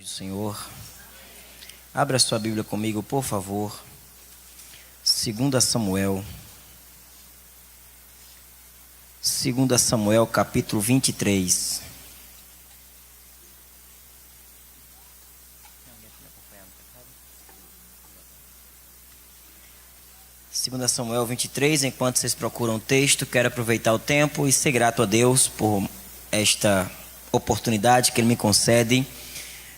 Senhor, abra sua Bíblia comigo, por favor. 2 Samuel. 2 Samuel, capítulo 23. Segunda Samuel 23, enquanto vocês procuram o texto, quero aproveitar o tempo e ser grato a Deus por esta oportunidade que Ele me concede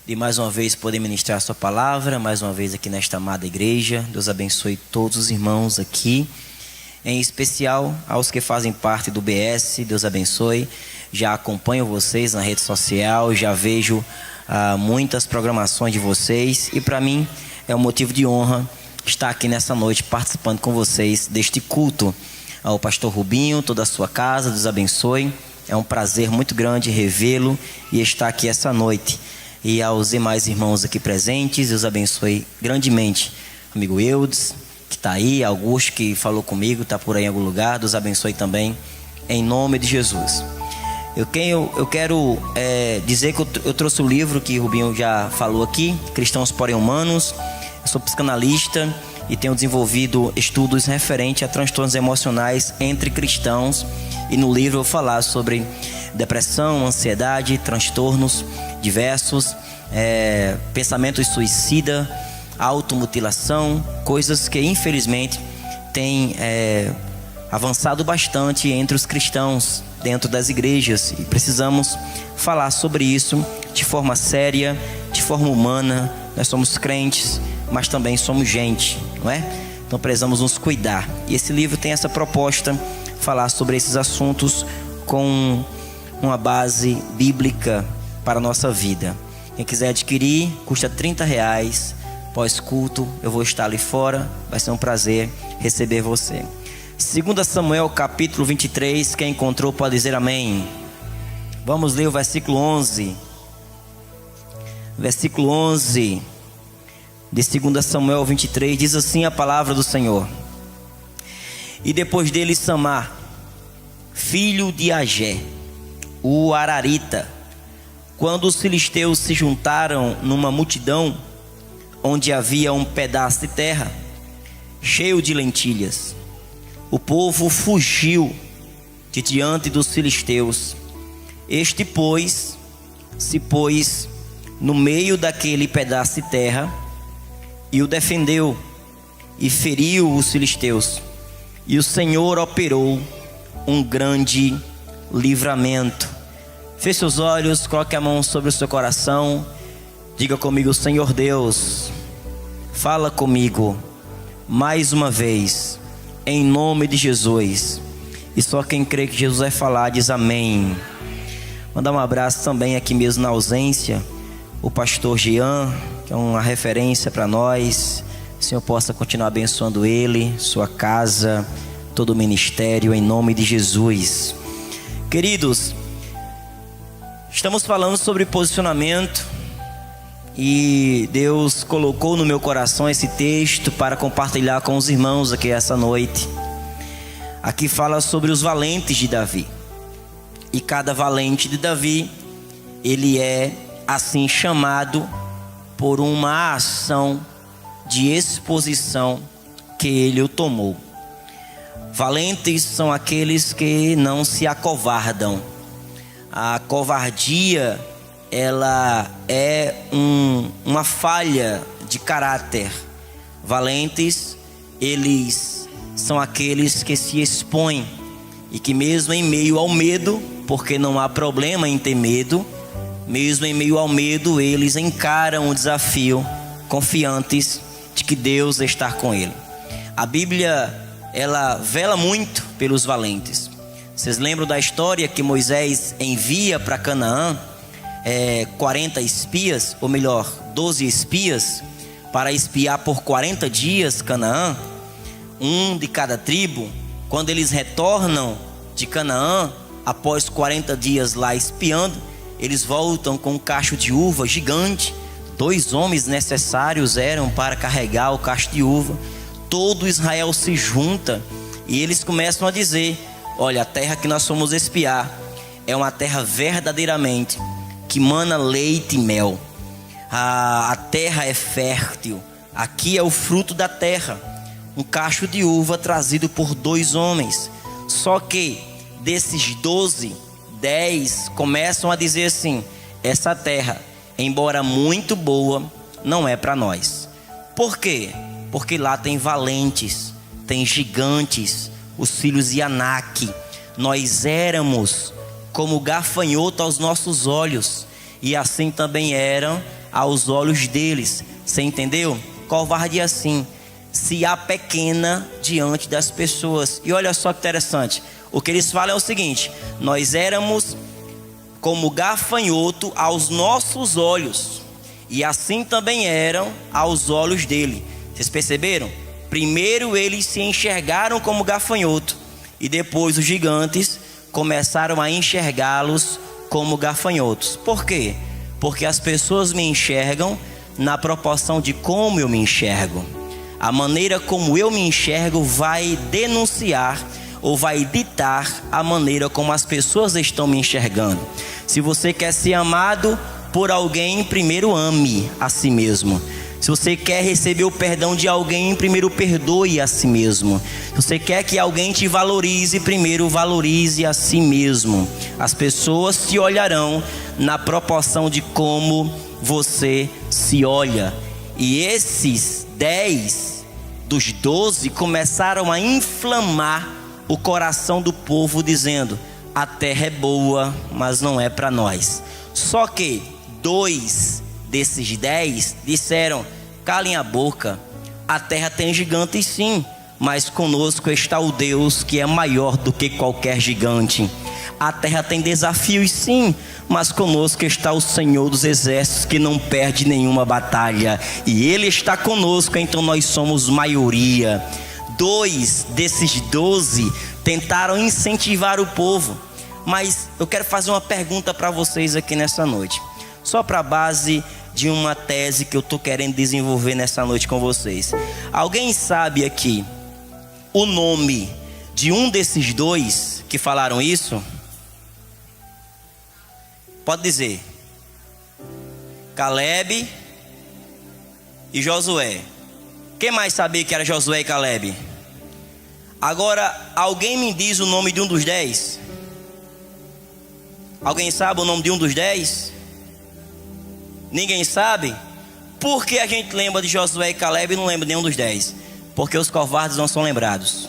de mais uma vez poder ministrar a sua palavra, mais uma vez aqui nesta amada igreja. Deus abençoe todos os irmãos aqui, em especial aos que fazem parte do BS, Deus abençoe. Já acompanho vocês na rede social, já vejo muitas programações de vocês, e para mim é um motivo de honra estar aqui nessa noite participando com vocês deste culto. Ao pastor Rubinho, toda a sua casa, Deus abençoe. É um prazer muito grande revê-lo e estar aqui essa noite. E aos demais irmãos aqui presentes, Deus abençoe grandemente. Amigo Eudes, que está aí, Augusto, que falou comigo, está por aí em algum lugar, Deus abençoe também, em nome de Jesus. Eu quero dizer que eu trouxe o livro que o Rubinho já falou aqui, Cristãos Porém Humanos. Eu sou psicanalista e tenho desenvolvido estudos referentes a transtornos emocionais entre cristãos. E no livro eu vou falar sobre depressão, ansiedade, transtornos diversos, pensamentos suicida, automutilação, coisas que infelizmente têm avançado bastante entre os cristãos dentro das igrejas, e precisamos falar sobre isso de forma séria, de forma humana. Nós somos crentes, mas também somos gente, não é? Então precisamos nos cuidar, e esse livro tem essa proposta, falar sobre esses assuntos com uma base bíblica para a nossa vida. Quem quiser adquirir, custa R$30. Pós-culto, eu vou estar ali fora. Vai ser um prazer receber você. 2 Samuel, capítulo 23. Quem encontrou pode dizer amém. Vamos ler o versículo 11. Versículo 11 de 2 Samuel 23. Diz assim a palavra do Senhor: E depois dele Samar, filho de Agé, o Ararita, quando os filisteus se juntaram numa multidão, onde havia um pedaço de terra cheio de lentilhas, o povo fugiu de diante dos filisteus. Este, pois, se pôs no meio daquele pedaço de terra e o defendeu, e feriu os filisteus. E o Senhor operou um grande livramento. Feche seus olhos, coloque a mão sobre o seu coração. Diga comigo: Senhor Deus, fala comigo mais uma vez, em nome de Jesus. E só quem crê que Jesus vai falar diz amém. Mandar um abraço também aqui mesmo na ausência, o pastor Jean, que é uma referência para nós. O Senhor possa continuar abençoando ele, sua casa, todo o ministério, em nome de Jesus. Queridos, estamos falando sobre posicionamento, e Deus colocou no meu coração esse texto para compartilhar com os irmãos aqui essa noite. Aqui fala sobre os valentes de Davi, e cada valente de Davi, ele é assim chamado por uma ação de exposição que ele o tomou. Valentes são aqueles que não se acovardam. A covardia, ela é uma falha de caráter. Valentes, eles são aqueles que se expõem, e que mesmo em meio ao medo, porque não há problema em ter medo, mesmo em meio ao medo, eles encaram o desafio, confiantes de que Deus está com ele. A Bíblia, ela vela muito pelos valentes. Vocês lembram da história que Moisés envia para Canaã 40 espias, ou melhor, 12 espias, para espiar por 40 dias Canaã, um de cada tribo. Quando eles retornam de Canaã, após 40 dias lá espiando, eles voltam com um cacho de uva gigante. 2 homens necessários eram para carregar o cacho de uva. Todo Israel se junta e eles começam a dizer: olha, a terra que nós fomos espiar é uma terra verdadeiramente que mana leite e mel. a terra é fértil. Aqui é o fruto da terra, um cacho de uva trazido por 2 homens. Só que desses 12, 10 começam a dizer assim: essa terra, embora muito boa, não é para nós. Por quê? Porque lá tem valentes, tem gigantes, os filhos de Anak. Nós éramos como gafanhoto aos nossos olhos, e assim também eram aos olhos deles. Você entendeu? Covarde assim, se apequena diante das pessoas. E olha só que interessante, o que eles falam é o seguinte: nós éramos como gafanhoto aos nossos olhos, e assim também eram aos olhos dele. Vocês perceberam? Primeiro eles se enxergaram como gafanhoto, e depois os gigantes começaram a enxergá-los como gafanhotos. Por quê? Porque as pessoas me enxergam na proporção de como eu me enxergo. A maneira como eu me enxergo vai denunciar ou vai ditar a maneira como as pessoas estão me enxergando. Se você quer ser amado por alguém, primeiro ame a si mesmo. Se você quer receber o perdão de alguém, primeiro perdoe a si mesmo. Se você quer que alguém te valorize, primeiro valorize a si mesmo. As pessoas te olharão na proporção de como você se olha. E esses 10 dos 12 começaram a inflamar o coração do povo, dizendo: a terra é boa, mas não é para nós. Só que 2 desses 10 disseram: calem a boca, a terra tem gigantes sim, mas conosco está o Deus que é maior do que qualquer gigante. A terra tem desafios sim, mas conosco está o Senhor dos exércitos, que não perde nenhuma batalha, e Ele está conosco, então nós somos maioria. 2 desses 12 tentaram incentivar o povo. Mas eu quero fazer uma pergunta para vocês aqui nessa noite, só para a base de uma tese que eu estou querendo desenvolver nessa noite com vocês. Alguém sabe aqui o nome de um desses 2 que falaram isso? Pode dizer. Caleb e Josué. Quem mais sabia que era Josué e Caleb? Agora, alguém me diz o nome de um dos 10? Alguém sabe o nome de um dos 10? Ninguém sabe? Por que a gente lembra de Josué e Caleb e não lembra de nenhum dos 10? Porque os covardes não são lembrados.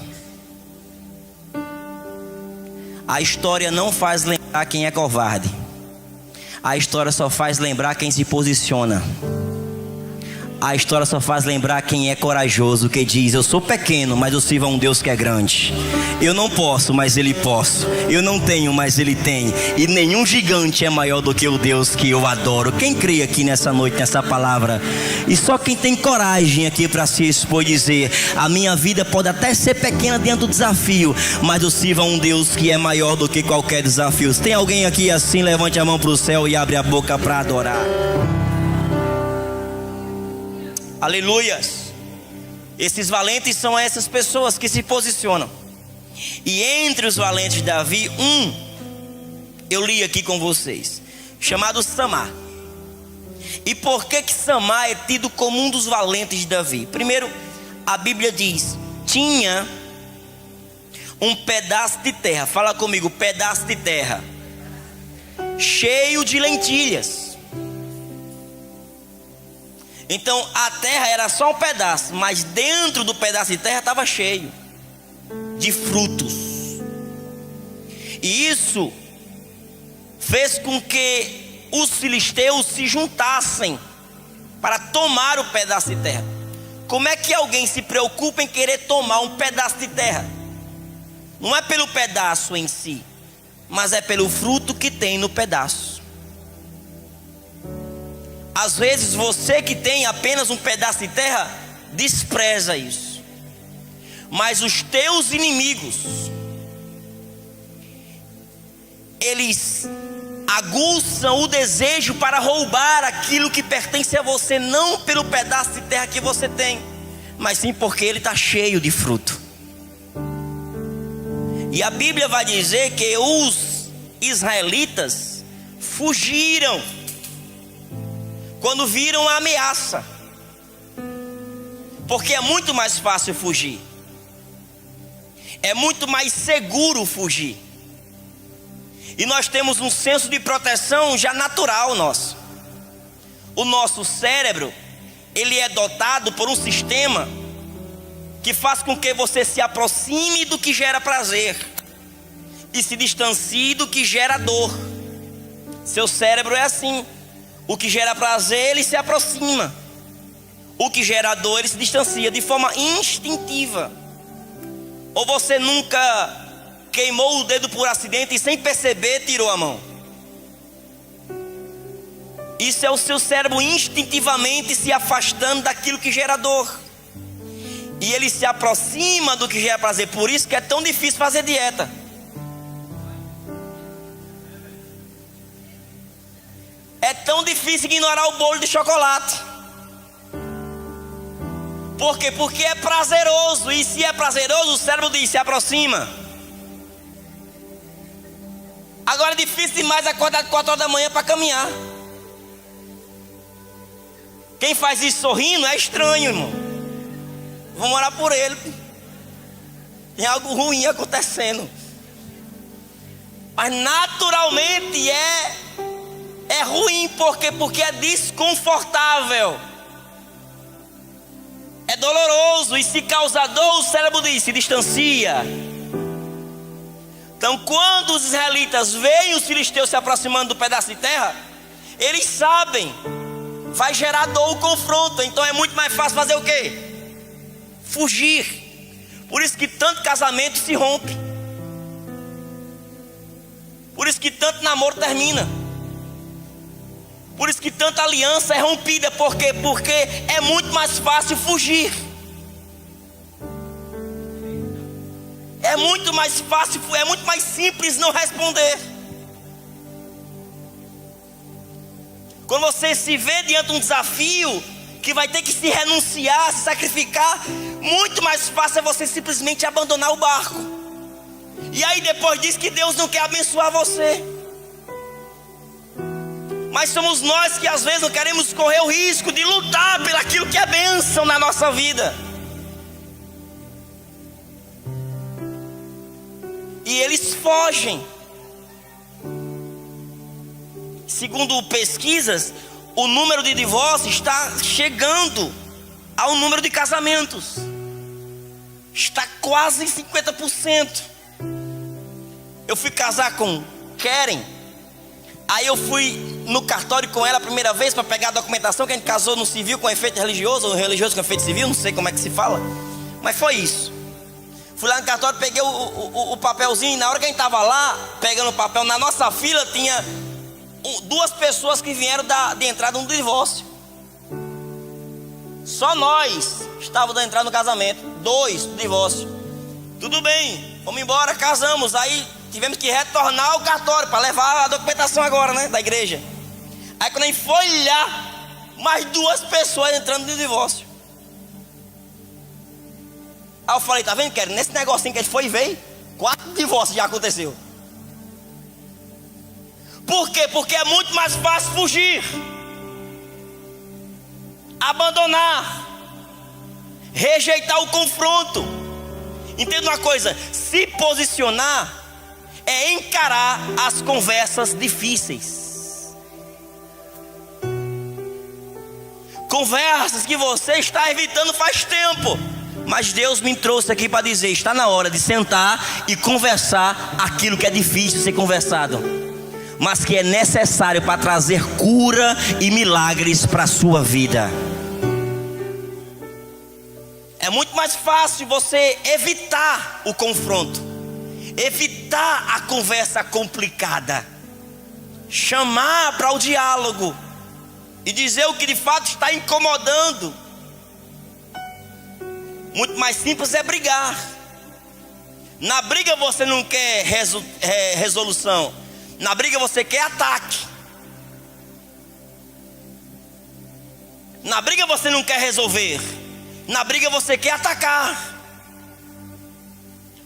A história não faz lembrar quem é covarde. A história só faz lembrar quem se posiciona. A história só faz lembrar quem é corajoso, que diz: eu sou pequeno, mas eu sirvo a um Deus que é grande. Eu não posso, mas Ele posso. Eu não tenho, mas Ele tem. E nenhum gigante é maior do que o Deus que eu adoro. Quem crê aqui nessa noite, nessa palavra? E só quem tem coragem aqui para se expor e dizer: a minha vida pode até ser pequena diante do desafio, mas eu sirvo a um Deus que é maior do que qualquer desafio. Se tem alguém aqui assim, levante a mão para o céu e abre a boca para adorar. Aleluias. Esses valentes são essas pessoas que se posicionam. E entre os valentes de Davi, eu li aqui com vocês, chamado Samar. E por que Samar é tido como um dos valentes de Davi? Primeiro, a Bíblia diz: tinha um pedaço de terra. Fala comigo, pedaço de terra, cheio de lentilhas. Então a terra era só um pedaço, mas dentro do pedaço de terra estava cheio de frutos. E isso fez com que os filisteus se juntassem para tomar o pedaço de terra. Como é que alguém se preocupa em querer tomar um pedaço de terra? Não é pelo pedaço em si, mas é pelo fruto que tem no pedaço. Às vezes você que tem apenas um pedaço de terra despreza isso, mas os teus inimigos, eles aguçam o desejo para roubar aquilo que pertence a você, não pelo pedaço de terra que você tem, mas sim porque ele está cheio de fruto. E a Bíblia vai dizer que os israelitas fugiram quando viram a ameaça, porque é muito mais fácil fugir, é muito mais seguro fugir. E nós temos um senso de proteção já natural nosso. O nosso cérebro, ele é dotado por um sistema que faz com que você se aproxime do que gera prazer e se distancie do que gera dor. Seu cérebro é assim: o que gera prazer, ele se aproxima; o que gera dor, ele se distancia de forma instintiva. Ou você nunca queimou o dedo por acidente e sem perceber tirou a mão? Isso é o seu cérebro instintivamente se afastando daquilo que gera dor, e ele se aproxima do que gera prazer. Por isso que é tão difícil fazer dieta. É tão difícil ignorar o bolo de chocolate. Por quê? Porque é prazeroso. E se é prazeroso, o cérebro diz: se aproxima. Agora é difícil demais acordar 4 horas da manhã para caminhar. Quem faz isso sorrindo é estranho, irmão. Vamos orar por ele. Tem algo ruim acontecendo. Mas naturalmente é ruim. Por quê? Porque é desconfortável, é doloroso. E se causa dor, o cérebro diz: se distancia. Então, quando os israelitas veem os filisteus se aproximando do pedaço de terra, eles sabem, vai gerar dor o confronto. Então é muito mais fácil fazer o quê? Fugir. Por isso que tanto casamento se rompe. Por isso que tanto namoro termina. Por isso que tanta aliança é rompida. Por quê? Porque é muito mais fácil fugir. É muito mais fácil, é muito mais simples não responder. Quando você se vê diante de um desafio que vai ter que se renunciar, se sacrificar, muito mais fácil é você simplesmente abandonar o barco. E aí depois diz que Deus não quer abençoar você. Mas somos nós que às vezes não queremos correr o risco de lutar pelaquilo que é bênção na nossa vida. E eles fogem. Segundo pesquisas, o número de divórcios está chegando ao número de casamentos. Está quase 50%. Eu fui casar com Keren. Aí eu fui no cartório com ela a primeira vez para pegar a documentação, que a gente casou no civil com efeito religioso, ou religioso com efeito civil, não sei como é que se fala. Mas foi isso. Fui lá no cartório, peguei o papelzinho, e na hora que a gente estava lá, pegando o papel, na nossa fila tinha 2 pessoas que vieram de entrada no divórcio. Só nós estávamos da entrada no casamento, 2 do divórcio. Tudo bem, vamos embora, casamos. Aí tivemos que retornar ao cartório para levar a documentação agora, né, da igreja. Aí quando a gente foi olhar, mais 2 pessoas entrando no divórcio. Aí eu falei: tá vendo, Keren? Nesse negocinho que ele foi e veio, 4 divórcios já aconteceu. Por quê? Porque é muito mais fácil fugir, abandonar, rejeitar o confronto. Entenda uma coisa: se posicionar é encarar as conversas difíceis. Conversas que você está evitando faz tempo. Mas Deus me trouxe aqui para dizer: está na hora de sentar e conversar aquilo que é difícil ser conversado, mas que é necessário para trazer cura e milagres para a sua vida. É muito mais fácil você evitar o confronto, evitar a conversa complicada, chamar para o diálogo e dizer o que de fato está incomodando. Muito mais simples é brigar. Na briga você não quer resolução. Na briga você quer ataque. Na briga você não quer resolver. Na briga você quer atacar.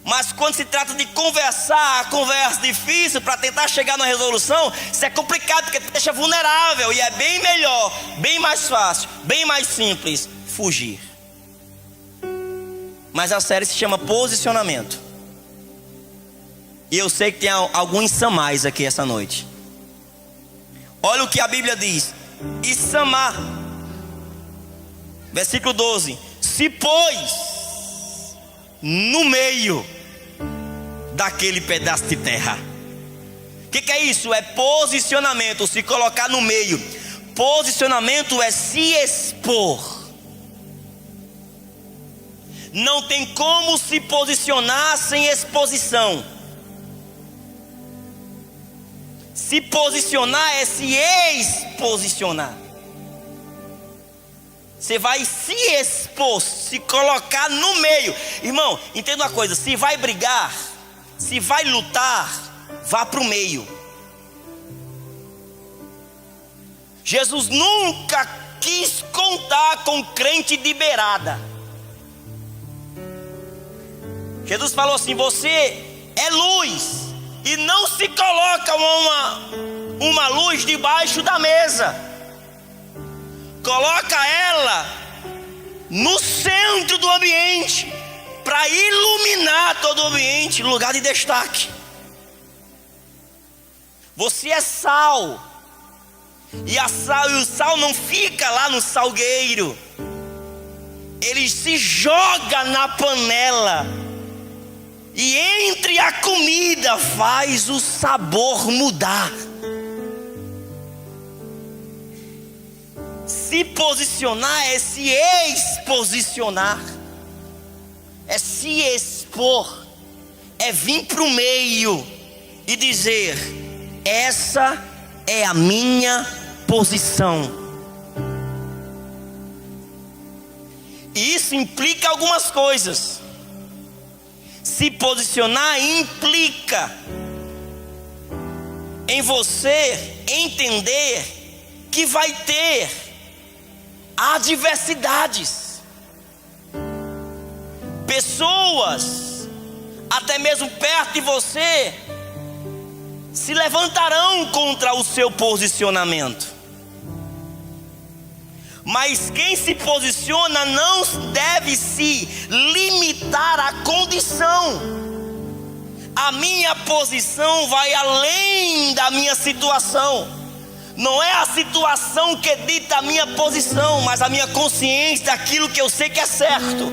Mas quando se trata de conversar, a conversa difícil para tentar chegar numa resolução, isso é complicado, porque te deixa vulnerável. E é bem melhor, bem mais fácil, bem mais simples, fugir. Mas a série se chama Posicionamento. E eu sei que tem alguns Samais aqui essa noite. Olha o que a Bíblia diz. E Samar, versículo 12: se pôs no meio daquele pedaço de terra. O que é isso? É posicionamento, se colocar no meio. Posicionamento é se expor. Não tem como se posicionar sem exposição. Se posicionar é se exposicionar. Você vai se expor, se colocar no meio. Irmão, entenda uma coisa: se vai brigar, se vai lutar, vá para o meio. Jesus nunca quis contar com crente de beirada. Jesus falou assim: você é luz, e não se coloca uma luz debaixo da mesa. Coloca ela no centro do ambiente, para iluminar todo o ambiente, lugar de destaque. Você é sal, e o sal não fica lá no salgueiro, ele se joga na panela, e entre a comida faz o sabor mudar. Se posicionar é se exposicionar, é se expor, é vir para o meio e dizer: essa é a minha posição. E isso implica algumas coisas. Se posicionar implica em você entender que vai ter adversidades. Pessoas, até mesmo perto de você, se levantarão contra o seu posicionamento. Mas quem se posiciona não deve se limitar à condição. A minha posição vai além da minha situação. Não é a situação que dita a minha posição, mas a minha consciência daquilo que eu sei que é certo.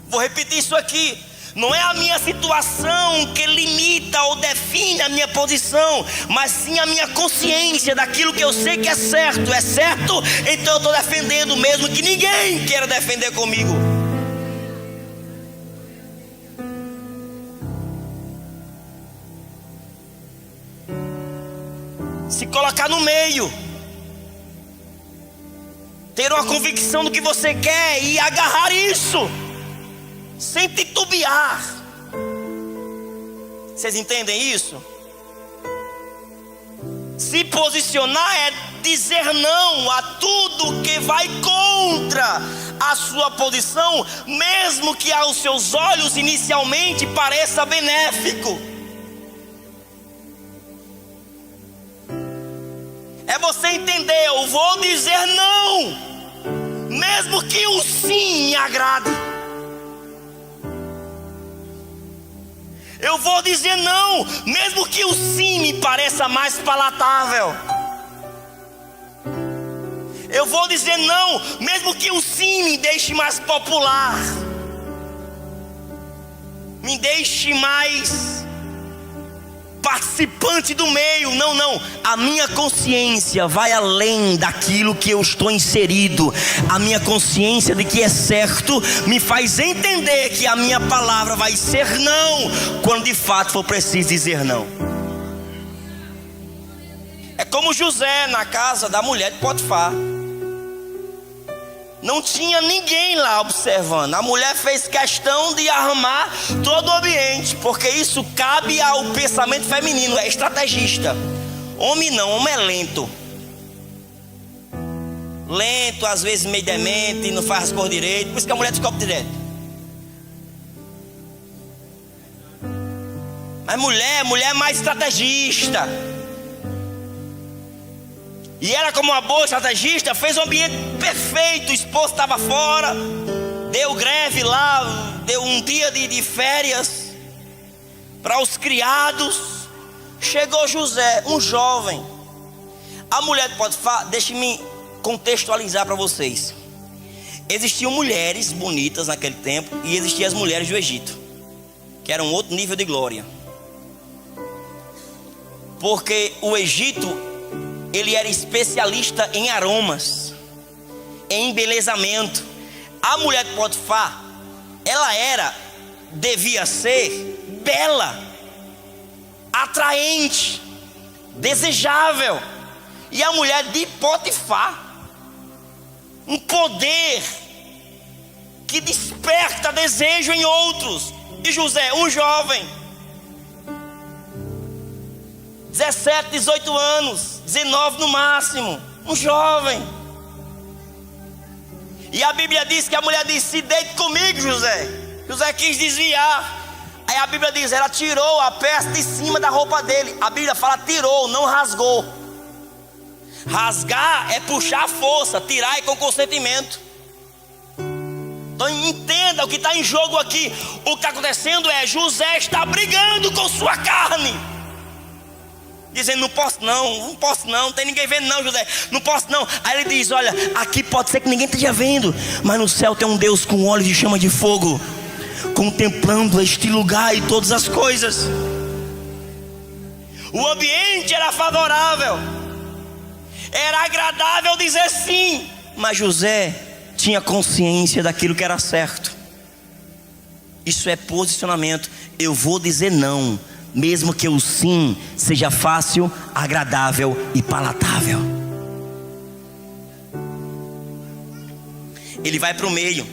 Vou repetir isso aqui. Não é a minha situação que limita ou define a minha posição, mas sim a minha consciência daquilo que eu sei que é certo. É certo, então eu estou defendendo, mesmo que ninguém queira defender comigo. Se colocar no meio, ter uma convicção do que você quer e agarrar isso, sem titubear. Vocês entendem isso? Se posicionar é dizer não a tudo que vai contra a sua posição, mesmo que aos seus olhos inicialmente pareça benéfico. É você entender: eu vou dizer não, mesmo que o sim me agrade. Eu vou dizer não, mesmo que o sim me pareça mais palatável. Eu vou dizer não, mesmo que o sim me deixe mais popular, me deixe mais participante do meio. Não, a minha consciência vai além daquilo que eu estou inserido. A minha consciência de que é certo me faz entender que a minha palavra vai ser não, quando de fato for preciso dizer não. É como José na casa da mulher de Potifar. Não tinha ninguém lá observando. A mulher fez questão de arrumar todo o ambiente, porque isso cabe ao pensamento feminino, é estrategista. Homem não, homem é lento. Lento, às vezes meio demente, não faz as coisas direito. Por isso que a mulher descobre direto. Mas mulher mais estrategista. E ela, como uma boa estrategista, fez o ambiente perfeito. O esposo estava fora, deu greve lá, deu um dia de férias para os criados. Chegou José, um jovem. A mulher de Potifar, deixe-me contextualizar para vocês. Existiam mulheres bonitas naquele tempo e existiam as mulheres do Egito, que eram outro nível de glória. Porque o Egito, ele era especialista em aromas, em embelezamento. A mulher de Potifar, ela devia ser bela, atraente, desejável. E a mulher de Potifar, um poder que desperta desejo em outros. E José, um jovem, 17, 18 anos, 19 no máximo, um jovem. E a Bíblia diz que a mulher disse: se deite comigo, José. José quis desviar. Aí a Bíblia diz, ela tirou a peça de cima da roupa dele. A Bíblia fala tirou, não rasgou. Rasgar é puxar a força, tirar é com consentimento. Então entenda o que está em jogo aqui. O que está acontecendo é, José está brigando com sua carne, dizendo: não posso não, não tem ninguém vendo não, José, não posso não. Aí ele diz: olha, aqui pode ser que ninguém esteja vendo, mas no céu tem um Deus com olhos de chama de fogo, contemplando este lugar e todas as coisas. O ambiente era favorável, era agradável dizer sim, mas José tinha consciência daquilo que era certo. Isso é posicionamento. Eu vou dizer não, mesmo que o sim seja fácil, agradável e palatável. Ele vai para o meio.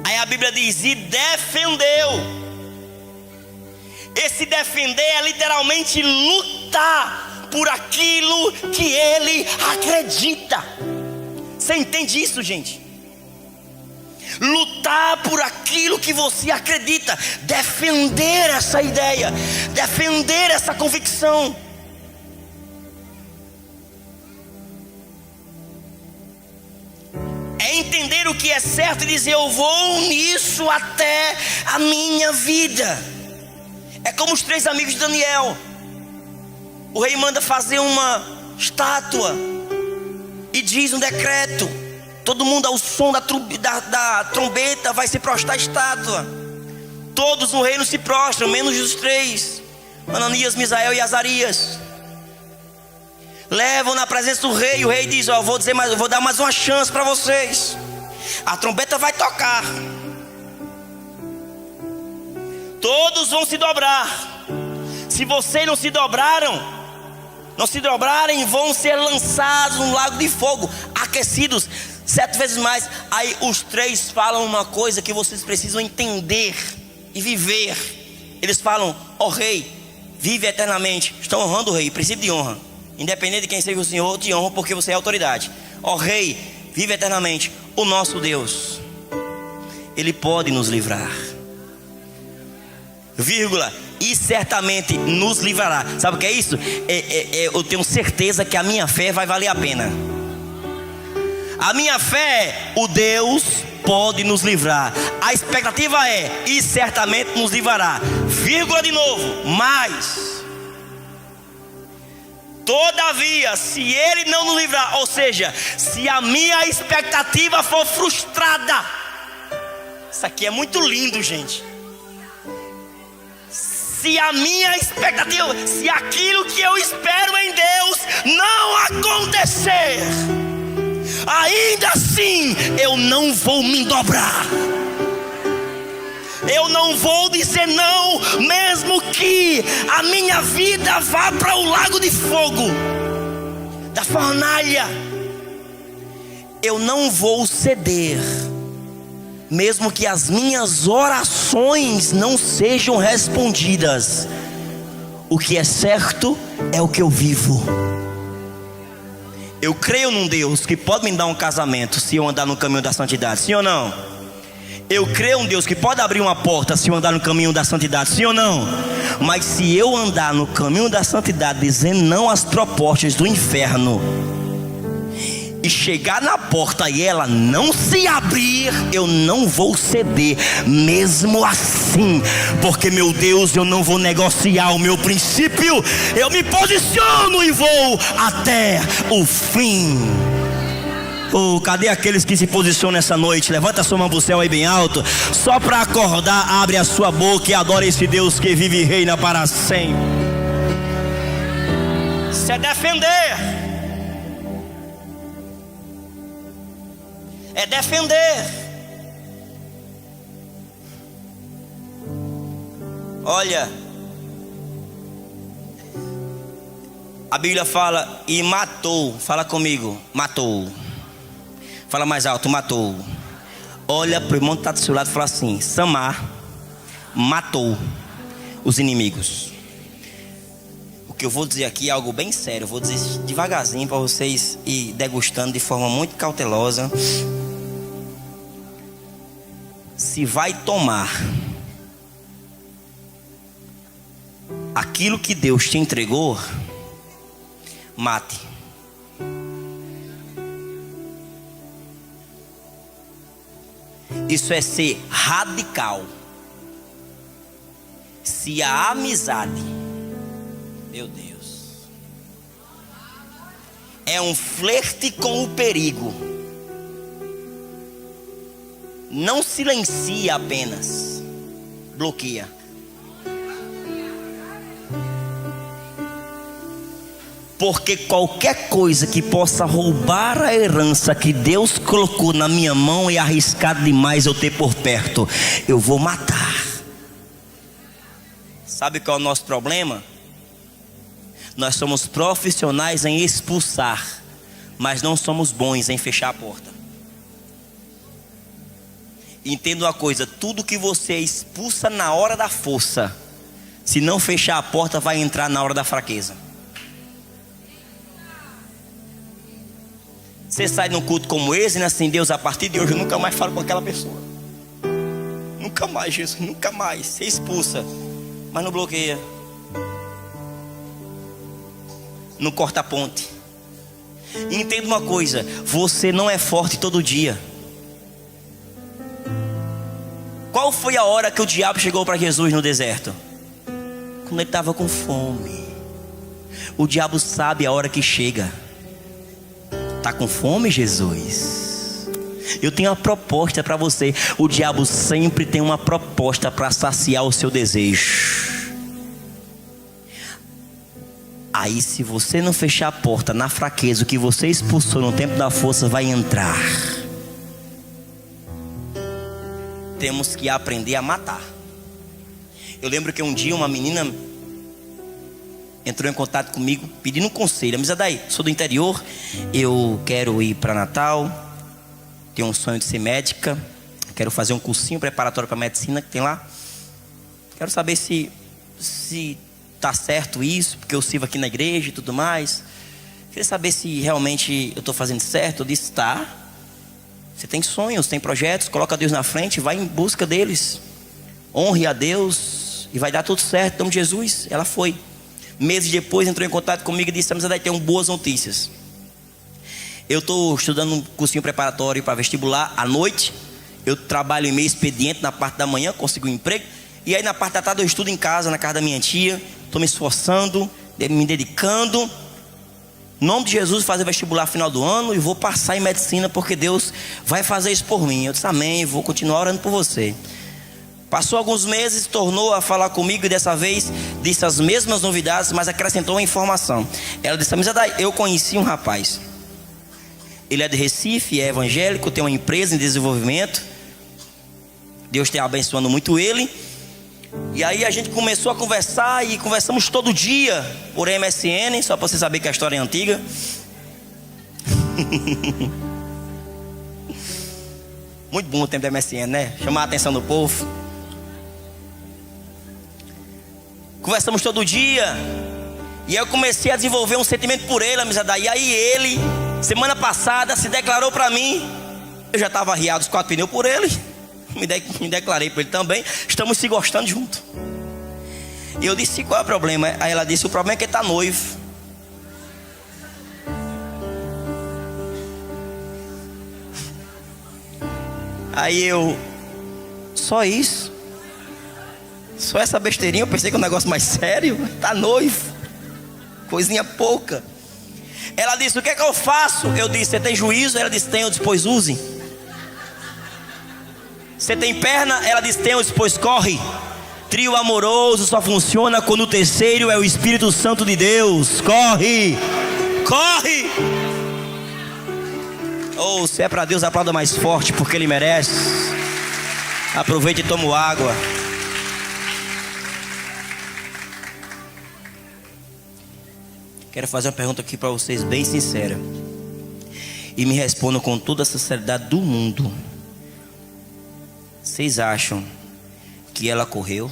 Aí a Bíblia diz: e defendeu. Esse defender é literalmente lutar por aquilo que ele acredita. Você entende isso, gente? Lutar por aquilo que você acredita, defender essa ideia, defender essa convicção. É entender o que é certo e dizer: eu vou nisso até a minha vida. É como os 3 amigos de Daniel. O rei manda fazer uma estátua e diz um decreto: todo mundo ao som da trombeta vai se prostrar à estátua. Todos no reino se prostram, menos os 3, Ananias, Misael e Azarias. Levam na presença do rei. O rei diz: ó, vou dar mais uma chance para vocês. A trombeta vai tocar, todos vão se dobrar. Se vocês não se dobrarem, vão ser lançados no lago de fogo, aquecidos 7 vezes mais. Aí os 3 falam uma coisa que vocês precisam entender e viver. Eles falam: ó rei, vive eternamente. Estão honrando o rei, princípio de honra. Independente de quem seja o Senhor, eu te honro porque você é autoridade. Ó rei, vive eternamente. O nosso Deus, Ele pode nos livrar, vírgula, e certamente nos livrará. Sabe o que é isso? Eu tenho certeza que a minha fé vai valer a pena. A minha fé, o Deus pode nos livrar. A expectativa é: e certamente nos livrará, vírgula de novo, mas todavia, se Ele não nos livrar, ou seja, se a minha expectativa for frustrada. Isso aqui é muito lindo, gente. Se a minha expectativa, se aquilo que eu espero em Deus não acontecer, ainda assim eu não vou me dobrar. Eu não vou dizer não, mesmo que a minha vida vá para o lago de fogo da fornalha. Eu não vou ceder, mesmo que as minhas orações não sejam respondidas. O que é certo é o que eu vivo. Eu creio num Deus que pode me dar um casamento se eu andar no caminho da santidade, sim ou não? Eu creio em um Deus que pode abrir uma porta se eu andar no caminho da santidade, sim ou não? Mas se eu andar no caminho da santidade, dizendo não às propostas do inferno, e chegar na porta e ela não se abrir, eu não vou ceder, mesmo assim, porque meu Deus, eu não vou negociar o meu princípio, eu me posiciono e vou até o fim. Oh, cadê aqueles que se posicionam nessa noite? Levanta a sua mão pro céu aí bem alto, só para acordar, abre a sua boca e adora esse Deus que vive e reina para sempre. Isso é defender. É defender. Olha, a Bíblia fala e matou. Fala comigo, matou. Fala mais alto, matou. Olha para o irmão que está do seu lado e fala assim: Samar matou os inimigos. O que eu vou dizer aqui é algo bem sério. Eu vou dizer devagarzinho para vocês ir degustando de forma muito cautelosa. Se vai tomar aquilo que Deus te entregou, mate. Isso é ser radical. Se a amizade, meu Deus, é um flerte com o perigo, não silencia apenas, bloqueia. Porque qualquer coisa que possa roubar a herança que Deus colocou na minha mão é arriscado demais eu ter por perto. Eu vou matar. Sabe qual é o nosso problema? Nós somos profissionais em expulsar, mas não somos bons em fechar a porta. Entenda uma coisa: tudo que você expulsa na hora da força, se não fechar a porta, vai entrar na hora da fraqueza. Você sai num culto como esse, né? Assim, Deus, a partir de hoje eu nunca mais falo com aquela pessoa. Nunca mais, Jesus, nunca mais. Você expulsa, mas não bloqueia, não corta a ponte. E entenda uma coisa: você não é forte todo dia. Qual foi a hora que o diabo chegou para Jesus no deserto? Quando ele estava com fome. O diabo sabe a hora que chega. Está com fome, Jesus? Eu tenho uma proposta para você. O diabo sempre tem uma proposta para saciar o seu desejo. Aí, se você não fechar a porta na fraqueza, o que você expulsou no tempo da força vai entrar. Temos que aprender a matar. Eu lembro que um dia uma menina entrou em contato comigo pedindo um conselho. Mas daí, sou do interior, eu quero ir para Natal, tenho um sonho de ser médica, quero fazer um cursinho preparatório para medicina que tem lá. Quero saber se tá certo isso, porque eu sirvo aqui na igreja e tudo mais. Queria saber se realmente eu estou fazendo certo. Eu disse: tá. Você tem sonhos, tem projetos, coloca Deus na frente, vai em busca deles. Honre a Deus e vai dar tudo certo, em nome de Jesus. Ela foi. Meses depois entrou em contato comigo e disse: mas daí tem boas notícias. Eu estou estudando um cursinho preparatório para vestibular à noite. Eu trabalho em meio expediente na parte da manhã, consigo um emprego. E aí na parte da tarde eu estudo em casa, na casa da minha tia. Estou me esforçando, me dedicando. Em nome de Jesus, fazer vestibular no final do ano e vou passar em medicina, porque Deus vai fazer isso por mim. Eu disse: amém, vou continuar orando por você. Passou alguns meses, tornou a falar comigo e dessa vez disse as mesmas novidades, mas acrescentou uma informação. Ela disse: mas eu conheci um rapaz. Ele é de Recife, é evangélico, tem uma empresa em desenvolvimento. Deus tem abençoando muito ele. E aí a gente começou a conversar e conversamos todo dia por MSN, só para você saber que a história é antiga. Muito bom o tempo do MSN, né? Chamar a atenção do povo. Conversamos todo dia. E aí eu comecei a desenvolver um sentimento por ele, amizade. E aí ele, semana passada, se declarou para mim. Eu já estava arriado os 4 pneus por ele. Me declarei para ele também. Estamos se gostando junto. E eu disse: qual é o problema? Aí ela disse: o problema é que ele está noivo. Aí eu: só isso? Só essa besteirinha? Eu pensei que é um negócio mais sério. Está noivo, coisinha pouca. Ela disse: o que é que eu faço? Eu disse: você tem juízo? Ela disse: tenho. Eu disse: pois use. Você tem perna? Ela disse: tenho. Eu disse: pois corre. Trio amoroso só funciona quando o terceiro é o Espírito Santo de Deus. Corre, corre. Ou se é para Deus, aplauda mais forte, porque Ele merece. Aproveite e toma água. Quero fazer uma pergunta aqui para vocês bem sincera, e me respondam com toda a sinceridade do mundo. Vocês acham que ela correu?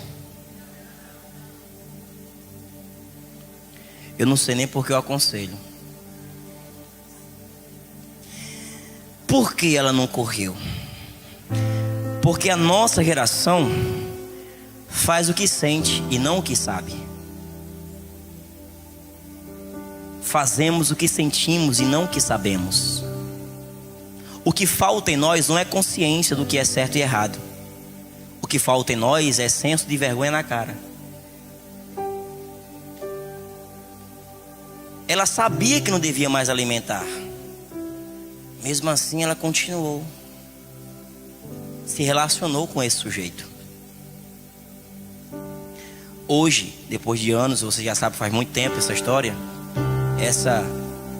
Eu não sei nem porque eu aconselho. Por que ela não correu? Porque a nossa geração faz o que sente e não o que sabe. Fazemos o que sentimos e não o que sabemos. O que falta em nós não é consciência do que é certo e errado. O que falta em nós é senso de vergonha na cara. Ela sabia que não devia mais alimentar. Mesmo assim ela continuou. Se relacionou com esse sujeito. Hoje, depois de anos, você já sabe, faz muito tempo essa história. Essa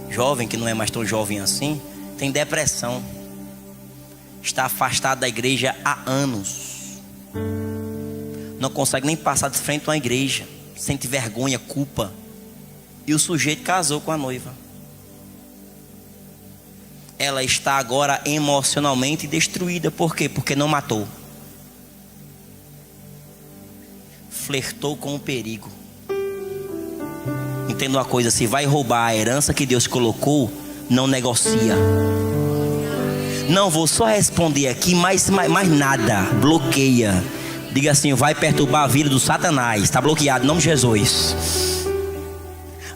jovem, que não é mais tão jovem assim, tem depressão. Está afastada da igreja há anos. Não consegue nem passar de frente a uma igreja. Sente vergonha, culpa. E o sujeito casou com a noiva. Ela está agora emocionalmente destruída. Por quê? Porque não matou. Flertou com o perigo. Entenda uma coisa: se vai roubar a herança que Deus colocou, não negocia. Não, vou só responder aqui, mais nada. Bloqueia. Diga assim: vai perturbar a vida do Satanás. Está bloqueado em nome de Jesus.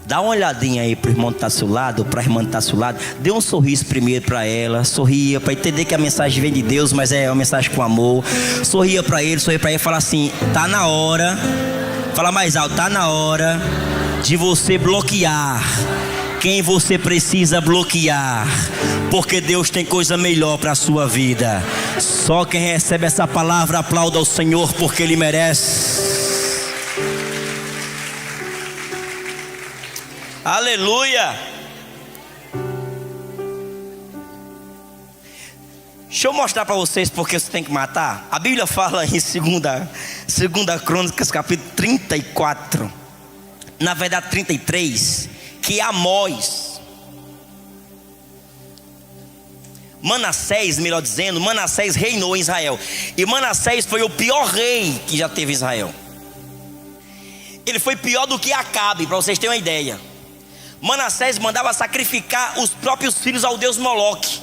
Dá uma olhadinha aí para o irmão que está ao seu lado, para a irmã que está ao seu lado. Dê um sorriso primeiro para ela. Sorria para entender que a mensagem vem de Deus, mas é uma mensagem com amor. Sorria para ele, fala assim: tá na hora. Fala mais alto: tá na hora de você bloquear quem você precisa bloquear, porque Deus tem coisa melhor para a sua vida. Só quem recebe essa palavra aplauda ao Senhor, porque Ele merece. Aleluia. Deixa eu mostrar para vocês porque você tem que matar. A Bíblia fala em 2 Crônicas capítulo 34, na verdade 33, que Amós, Manassés, melhor dizendo, Manassés reinou em Israel. E Manassés foi o pior rei que já teve Israel. Ele foi pior do que Acabe, para vocês terem uma ideia. Manassés mandava sacrificar os próprios filhos ao deus Moloque.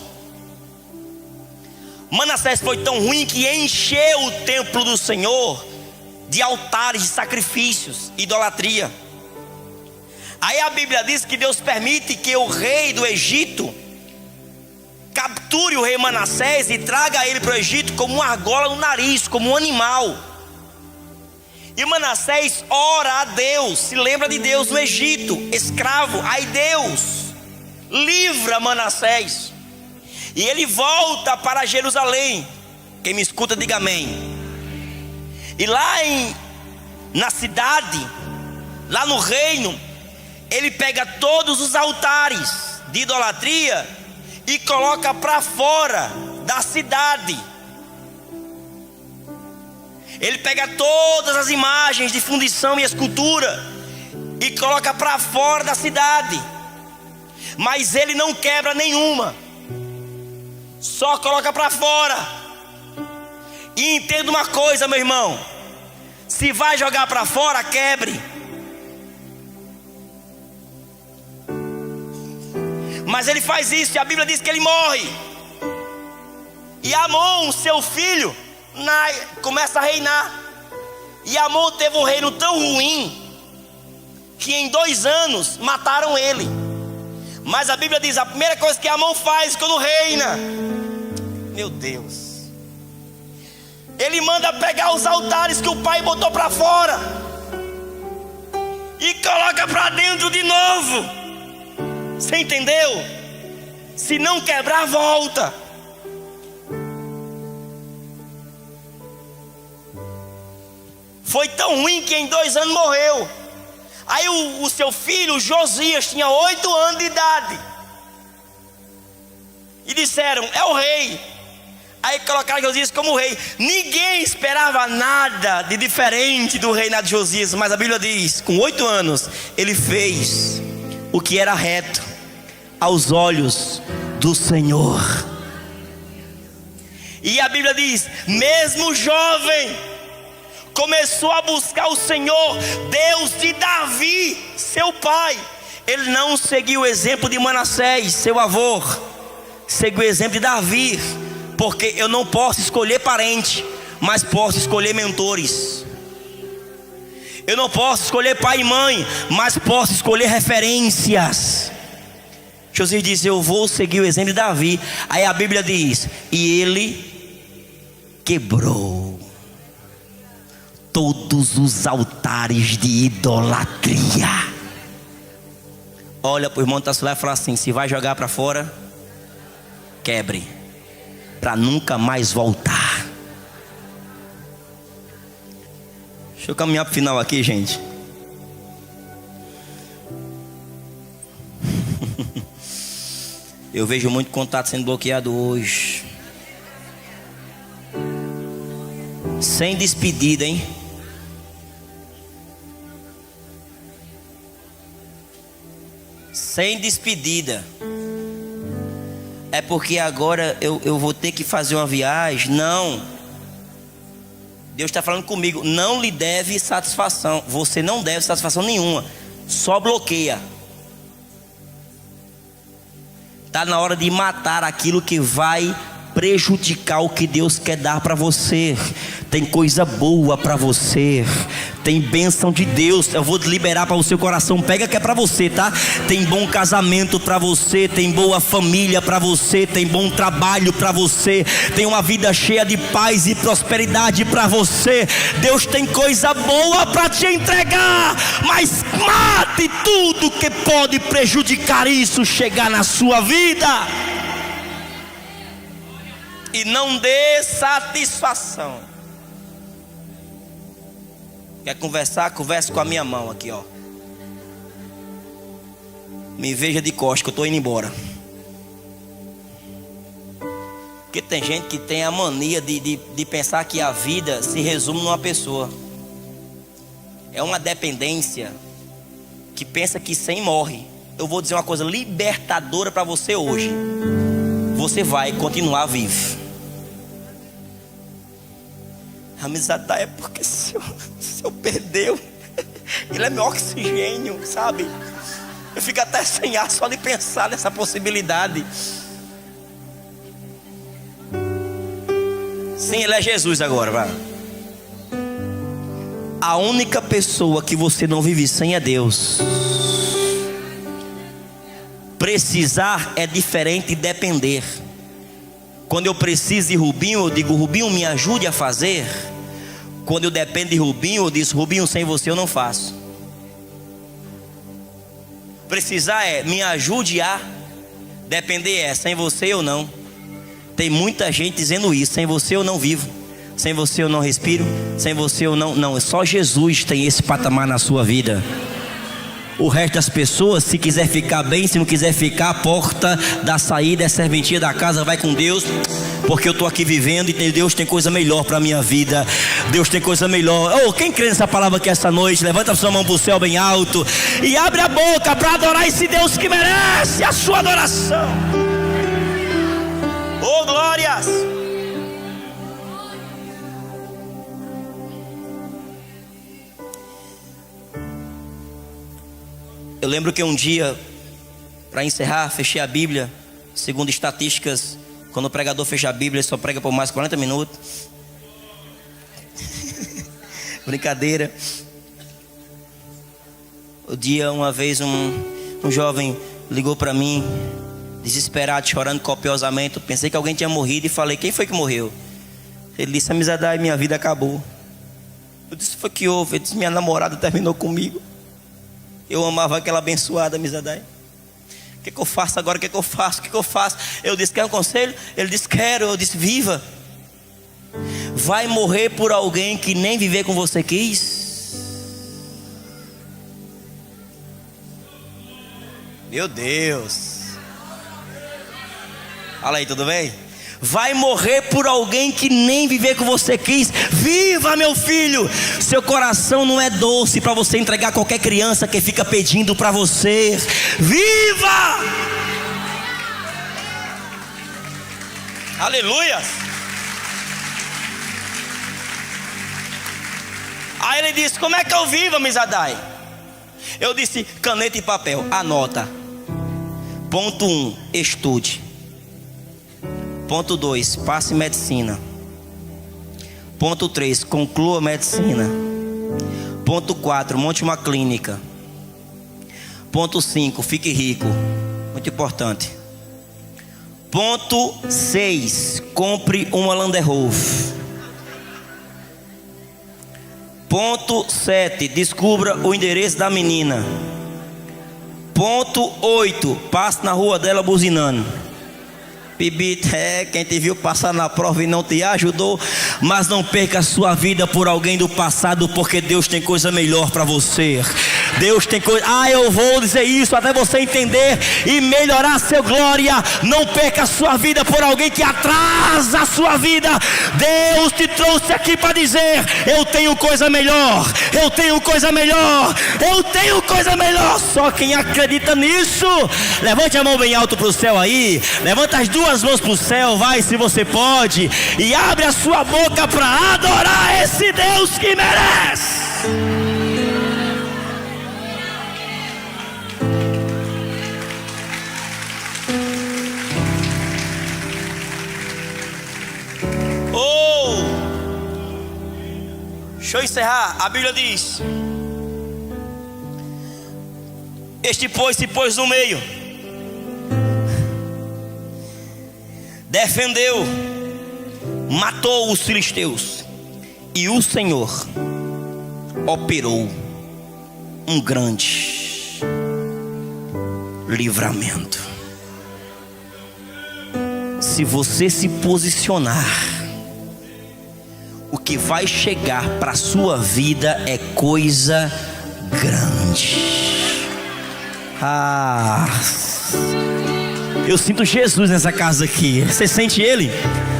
Manassés foi tão ruim que encheu o templo do Senhor de altares, de sacrifícios, idolatria. Aí a Bíblia diz que Deus permite que o rei do Egito capture o rei Manassés e traga ele para o Egito como uma argola no nariz, como um animal. E Manassés ora a Deus, se lembra de Deus no Egito, escravo. Aí Deus livra Manassés e ele volta para Jerusalém. Quem me escuta diga amém. E lá na cidade, lá no reino, ele pega todos os altares de idolatria e coloca para fora da cidade. Ele pega todas as imagens de fundição e escultura e coloca para fora da cidade. Mas ele não quebra nenhuma, só coloca para fora. E entenda uma coisa, meu irmão: se vai jogar para fora, quebre. Mas ele faz isso e a Bíblia diz que ele morre. E Amon, seu filho, começa a reinar. E Amon teve um reino tão ruim que em 2 anos mataram ele. Mas a Bíblia diz, a primeira coisa que Amon faz quando reina, meu Deus, ele manda pegar os altares que o pai botou para fora e coloca para dentro de novo. Você entendeu? Se não quebrar, volta. Foi tão ruim que em 2 anos morreu. Aí o seu filho Josias tinha 8 anos de idade. E disseram, é o rei. Aí colocaram Josias como rei. Ninguém esperava nada de diferente do reinado de Josias. Mas a Bíblia diz, com 8 anos, ele fez o que era reto aos olhos do Senhor. E a Bíblia diz, mesmo jovem, começou a buscar o Senhor, Deus de Davi, seu pai. Ele não seguiu o exemplo de Manassés, seu avô, seguiu o exemplo de Davi. Porque eu não posso escolher parente, mas posso escolher mentores. Eu não posso escolher pai e mãe, mas posso escolher referências. Josias diz, eu vou seguir o exemplo de Davi. Aí a Bíblia diz, e ele quebrou todos os altares de idolatria. Olha para o irmão que está lá e fala assim, se vai jogar para fora, quebre, para nunca mais voltar. Deixa eu caminhar para o final aqui, gente. Eu vejo muito contato sendo bloqueado hoje. Sem despedida, hein? Sem despedida. É porque agora eu vou ter que fazer uma viagem? Não. Deus está falando comigo. Não lhe deve satisfação. Você não deve satisfação nenhuma. Só bloqueia. Está na hora de matar aquilo que vai prejudicar o que Deus quer dar para você. Tem coisa boa para você. Tem bênção de Deus. Eu vou liberar para o seu coração. Pega que é para você, tá? Tem bom casamento para você. Tem boa família para você. Tem bom trabalho para você. Tem uma vida cheia de paz e prosperidade para você. Deus tem coisa boa para te entregar. Mas mate tudo que pode prejudicar isso chegar na sua vida. E não dê satisfação. Quer conversar? Converse com a minha mão aqui, ó. Me veja de costas que eu estou indo embora. Porque tem gente que tem a mania de pensar que a vida se resume numa pessoa. É uma dependência que pensa que sem morre. Eu vou dizer uma coisa libertadora para você hoje. Você vai continuar vivo. A amizade da época, porque se eu perdeu, ele é meu oxigênio, sabe? Eu fico até sem ar só de pensar nessa possibilidade. Sim, ele é Jesus agora, vai. A única pessoa que você não vive sem é Deus. Precisar é diferente de depender. Quando eu preciso de Rubinho, eu digo, Rubinho, me ajude a fazer. Quando eu dependo de Rubinho, eu digo, Rubinho, sem você eu não faço. Precisar é, me ajude a. Depender é, sem você eu não. Tem muita gente dizendo isso, sem você eu não vivo. Sem você eu não respiro. Sem você eu não. Só Jesus tem esse patamar na sua vida. O resto das pessoas, se quiser ficar bem, se não quiser ficar, a porta da saída é serventia da casa, vai com Deus. Porque eu estou aqui vivendo e Deus tem coisa melhor para a minha vida. Deus tem coisa melhor. Oh, quem crê nessa palavra aqui essa noite, levanta a sua mão para o céu bem alto e abre a boca para adorar esse Deus que merece a sua adoração. Oh, glórias! Eu lembro que um dia, para encerrar, fechei a Bíblia. Segundo estatísticas, quando o pregador fecha a Bíblia, ele só prega por mais 40 minutos. Brincadeira. Uma vez um jovem ligou para mim, desesperado, chorando copiosamente. Eu pensei que alguém tinha morrido e falei: quem foi que morreu? Ele disse: Amizadai, minha vida acabou. Eu disse: foi que houve? Ele disse: minha namorada terminou comigo. Eu amava aquela abençoada Amizadai. O que eu faço agora? O que eu faço? O que eu faço? Eu disse: quer um conselho? Ele disse: quero. Eu disse: viva. Vai morrer por alguém que nem viver com você quis? Meu Deus. Fala aí, tudo bem? Vai morrer por alguém que nem viver com você quis? Viva, meu filho. Seu coração não é doce para você entregar qualquer criança que fica pedindo para você. Viva! Aleluia. Aí ele disse: como é que eu vivo, Amizadai? Eu disse: caneta e papel, anota. Ponto 1, estude. Ponto 2, passe medicina. Ponto 3, conclua medicina. Ponto 4, monte uma clínica. Ponto 5, fique rico. Muito importante. Ponto 6, compre uma Land Rover. Ponto 7, descubra o endereço da menina. Ponto 8, passe na rua dela buzinando. Bibita, quem te viu passar na prova e não te ajudou. Mas não perca a sua vida por alguém do passado, porque Deus tem coisa melhor para você. Deus tem coisa. Eu vou dizer isso até você entender e melhorar seu glória. Não perca a sua vida por alguém que atrasa a sua vida. Deus te trouxe aqui para dizer: eu tenho coisa melhor. Eu tenho coisa melhor. Eu tenho coisa melhor. Só quem acredita nisso, levante a mão bem alto para o céu aí. Levanta as duas mãos para o céu, vai, se você pode, e abre a sua boca para adorar esse Deus que merece. Deixa eu encerrar. A Bíblia diz: este pois se pôs no meio, defendeu, matou os filisteus, e o Senhor operou um grande livramento. Se você se posicionar, o que vai chegar para a sua vida é coisa grande. Eu sinto Jesus nessa casa aqui. Você sente Ele?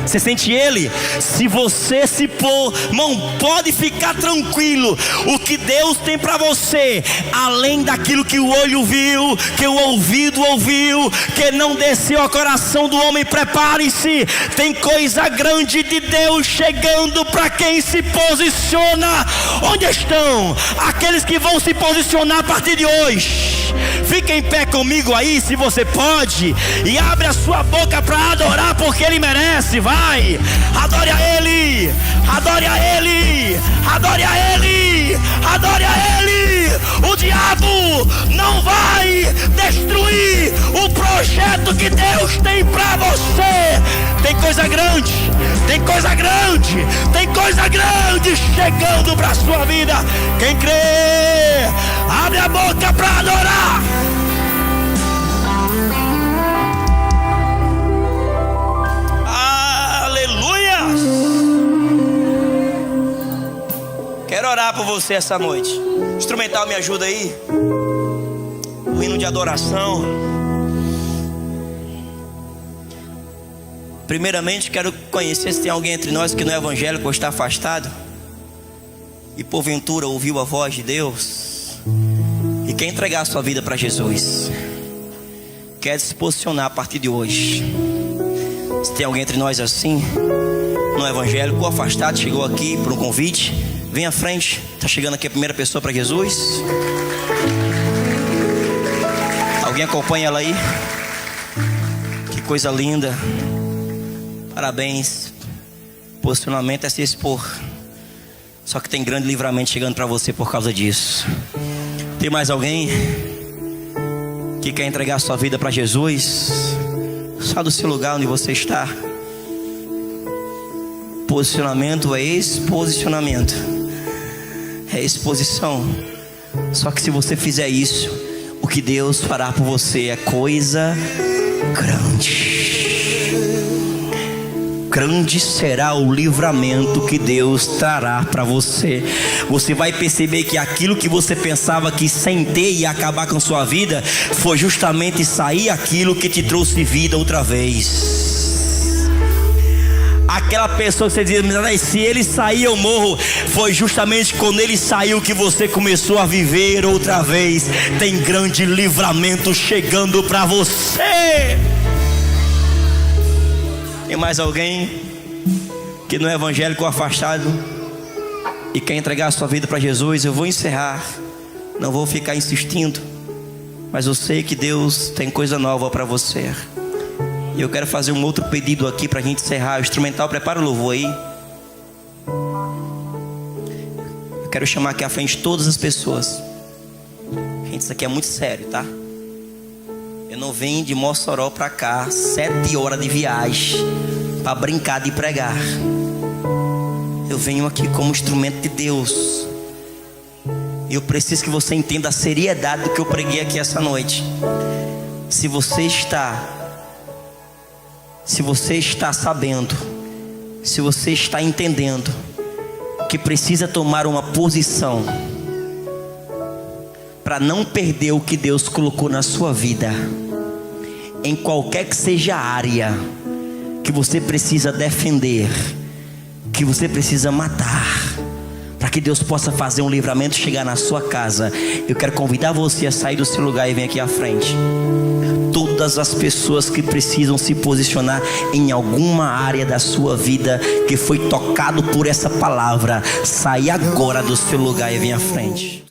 Você sente Ele? Se você se pôr, não pode ficar tranquilo. O que Deus tem para você, além daquilo que o olho viu, que o ouvido ouviu, que não desceu ao coração do homem, prepare-se. Tem coisa grande de Deus chegando para quem se posiciona. Onde estão aqueles que vão se posicionar a partir de hoje? Fica em pé comigo aí, se você pode, e abre a sua boca para adorar, porque Ele merece. Vai, adore a Ele, adore a Ele, adore a Ele, adore a Ele. O diabo não vai destruir o projeto que Deus tem para você. Tem coisa grande, tem coisa grande, tem coisa grande chegando para a sua vida. Quem crê, abre a boca para adorar. Aleluia! Quero orar por você essa noite. O instrumental me ajuda aí. O hino de adoração. Primeiramente quero conhecer se tem alguém entre nós que não é evangélico ou está afastado e porventura ouviu a voz de Deus e quer entregar a sua vida para Jesus, quer se posicionar a partir de hoje. Se tem alguém entre nós assim, não é evangélico ou afastado, chegou aqui por um convite, vem à frente. Está chegando aqui a primeira pessoa para Jesus. Alguém acompanha ela aí? Que coisa linda. Parabéns. Posicionamento é se expor. Só que tem grande livramento chegando para você por causa disso. Tem mais alguém que quer entregar sua vida para Jesus? Só do seu lugar onde você está. Posicionamento é exposicionamento, é exposição. Só que se você fizer isso, o que Deus fará por você é coisa grande. Grande será o livramento que Deus trará para você. Você vai perceber que aquilo que você pensava que sem ter ia acabar com sua vida, foi justamente sair aquilo que te trouxe vida outra vez. Aquela pessoa que você dizia, mas se ele sair eu morro, foi justamente quando ele saiu que você começou a viver outra vez. Tem grande livramento chegando para você. Tem mais alguém que não é evangélico ou afastado e quer entregar a sua vida para Jesus? Eu vou encerrar, não vou ficar insistindo, mas eu sei que Deus tem coisa nova para você. E eu quero fazer um outro pedido aqui para a gente encerrar. O instrumental, prepara o louvor aí. Eu quero chamar aqui à frente todas as pessoas. Gente, isso aqui é muito sério, tá? Eu não vim de Mossoró para cá 7 horas de viagem para brincar de pregar. Eu venho aqui como instrumento de Deus. E eu preciso que você entenda a seriedade do que eu preguei aqui essa noite. Se você está sabendo, se você está entendendo que precisa tomar uma posição para não perder o que Deus colocou na sua vida, em qualquer que seja a área que você precisa defender, que você precisa matar, para que Deus possa fazer um livramento chegar na sua casa, eu quero convidar você a sair do seu lugar e vir aqui à frente. Todas as pessoas que precisam se posicionar em alguma área da sua vida que foi tocado por essa palavra, sai agora do seu lugar e vem à frente.